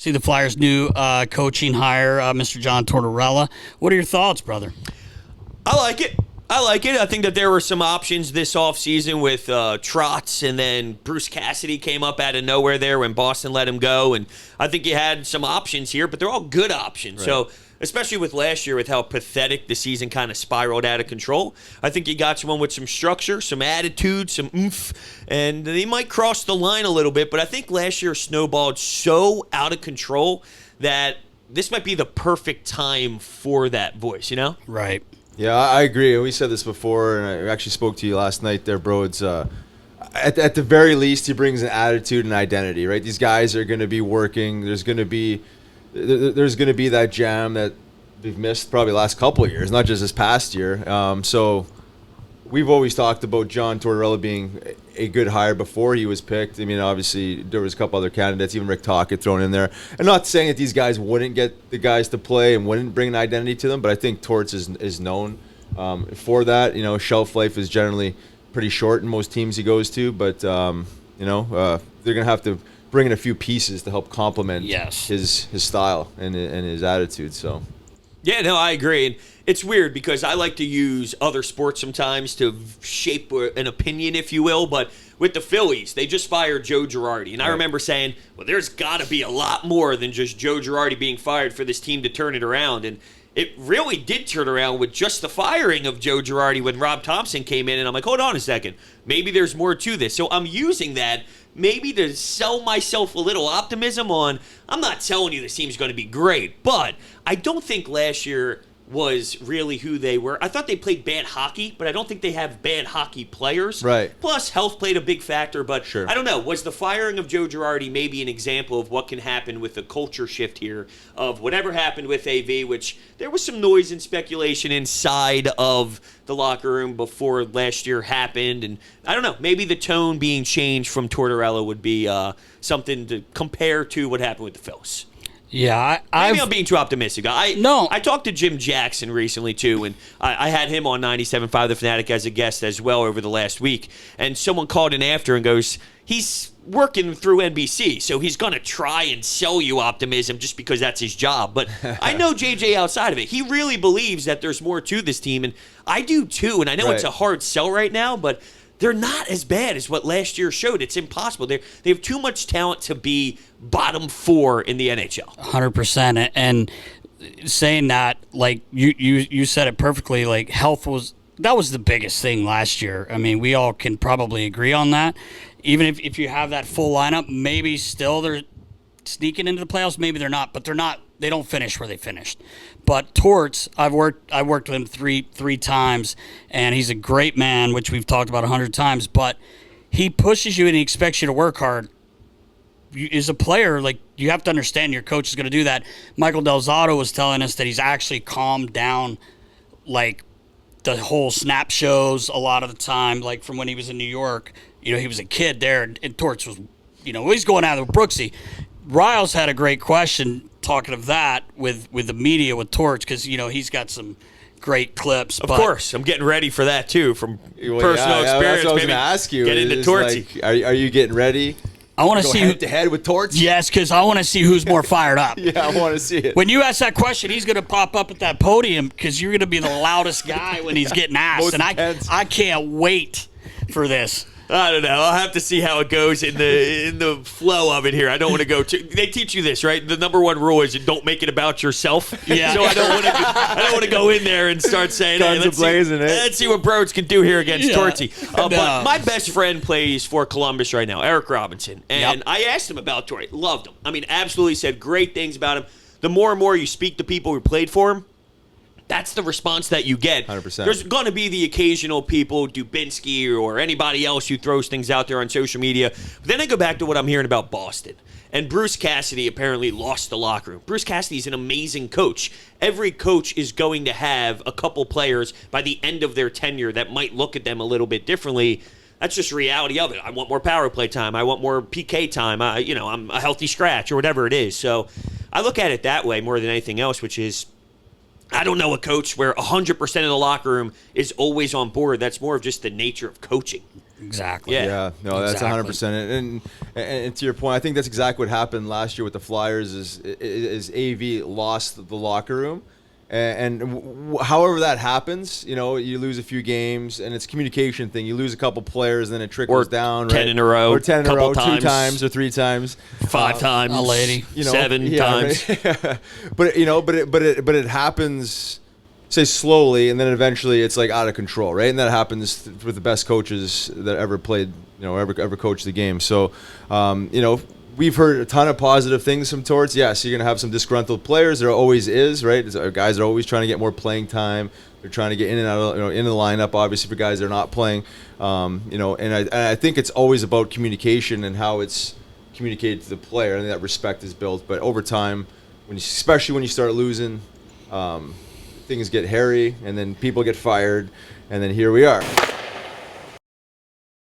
See the Flyers' new coaching hire, Mr. John Tortorella. What are your thoughts, brother? I like it. I think that there were some options this offseason with Trotz, and then Bruce Cassidy came up out of nowhere there when Boston let him go. And I think you had some options here, but they're all good options. Right. So, especially with last year, with how pathetic the season kind of spiraled out of control, I think you got someone with some structure, some attitude, some oomph, and they might cross the line a little bit. But I think last year snowballed so out of control that this might be the perfect time for that voice, you know? Right. Yeah, I agree. We said this before, and I actually spoke to you last night there, Brodes. At the very least, he brings an attitude and identity, right? These guys are going to be working. There's going to be that jam that we've missed probably the last couple of years, not just this past year. So we've always talked about John Tortorella being a good hire before he was picked. I mean, obviously, there was a couple other candidates, even Rick Tocchet thrown in there. I'm not saying that these guys wouldn't get the guys to play and wouldn't bring an identity to them, but I think Torts is known for that. You know, shelf life is generally pretty short in most teams he goes to, but, they're going to have to bring in a few pieces to help complement his style and his attitude, so... Yeah, no, I agree. And it's weird because I like to use other sports sometimes to shape an opinion, if you will. But with the Phillies, they just fired Joe Girardi. And I remember saying, well, there's got to be a lot more than just Joe Girardi being fired for this team to turn it around. And it really did turn around with just the firing of Joe Girardi when Rob Thompson came in. And I'm like, hold on a second. Maybe there's more to this. So I'm using that maybe to sell myself a little optimism on, I'm not telling you this team's going to be great, but I don't think last year was really who they were. I thought they played bad hockey, but I don't think they have bad hockey players. Right. Plus, health played a big factor, but sure. I don't know. Was the firing of Joe Girardi maybe an example of what can happen with the culture shift here of whatever happened with AV, which there was some noise and speculation inside of the locker room before last year happened, and I don't know, maybe the tone being changed from Tortorella would be something to compare to what happened with the Phils. Yeah, maybe I'm being too optimistic. I talked to Jim Jackson recently, too, and I had him on 97.5 The Fanatic as a guest as well over the last week, and someone called in after and goes, he's working through NBC, so he's going to try and sell you optimism just because that's his job. But I know JJ outside of it. He really believes that there's more to this team, and I do, too, and I know it's a hard sell right now, but they're not as bad as what last year showed. It's impossible. They have too much talent to be bottom four in the NHL. 100%. And saying that, like you said it perfectly, like health was the biggest thing last year. I mean, we all can probably agree on that. Even if you have that full lineup, maybe still they're sneaking into the playoffs, maybe they're not, but they don't finish where they finished. But Torts, I worked with him three times, and he's a great man, which we've talked about 100 times, but he pushes you and he expects you to work hard. As a player, like, you have to understand your coach is going to do that. Michael Del Zotto was telling us that he's actually calmed down, like, the whole snap shows a lot of the time, like from when he was in New York. You know, he was a kid there, and Torts was, he's going out with Brooksy. Riles had a great question talking of that with the media with Torch because, he's got some great clips. Of course. I'm getting ready for that, too, from personal experience. That's what I was going to ask you. Get into Tortsy. Like, are you getting ready? I want to see head-to-head with Torts? Yes, because I want to see who's more fired up. Yeah, I want to see it. When you ask that question, he's going to pop up at that podium because you're going to be the loudest guy when he's getting asked. And I can't wait for this. I don't know. I'll have to see how it goes in the flow of it here. I don't want to go too. They teach you this, right? The number one rule is you don't make it about yourself. Yeah. So I don't want to go in there and start saying, Guns blazing, let's see what Brodes can do here against Tortsy. But my best friend plays for Columbus right now, Eric Robinson, and I asked him about Tortsy. Loved him. I mean, absolutely said great things about him. The more and more you speak to people who played for him, that's the response that you get. 100%. There's going to be the occasional people, Dubinsky or anybody else who throws things out there on social media. But then I go back to what I'm hearing about Boston. And Bruce Cassidy apparently lost the locker room. Bruce Cassidy is an amazing coach. Every coach is going to have a couple players by the end of their tenure that might look at them a little bit differently. That's just reality of it. I want more power play time. I want more PK time. I'm a healthy scratch or whatever it is. So I look at it that way more than anything else, which is, I don't know a coach where 100% of the locker room is always on board. That's more of just the nature of coaching. Exactly. Yeah. No, that's Exactly. 100%. And to your point, I think that's exactly what happened last year with the Flyers. Is AV lost the locker room, however that happens, you know, you lose a few games, and it's a communication thing. You lose a couple players, then it trickles down. 10 in a row, or 10 in a row, couple 2 times or 3 times, 5 times, a lady, 7 times. Right? but it happens. Say slowly, and then eventually it's like out of control, right? And that happens with the best coaches that ever played, ever coached the game. So, we've heard a ton of positive things from Torts. Yes, you're gonna have some disgruntled players. There always is, right? Guys are always trying to get more playing time. They're trying to get in and out of, into the lineup. Obviously, for guys that are not playing, and I think it's always about communication and how it's communicated to the player, and that respect is built. But over time, especially when you start losing. Things get hairy, and then people get fired, and then here we are.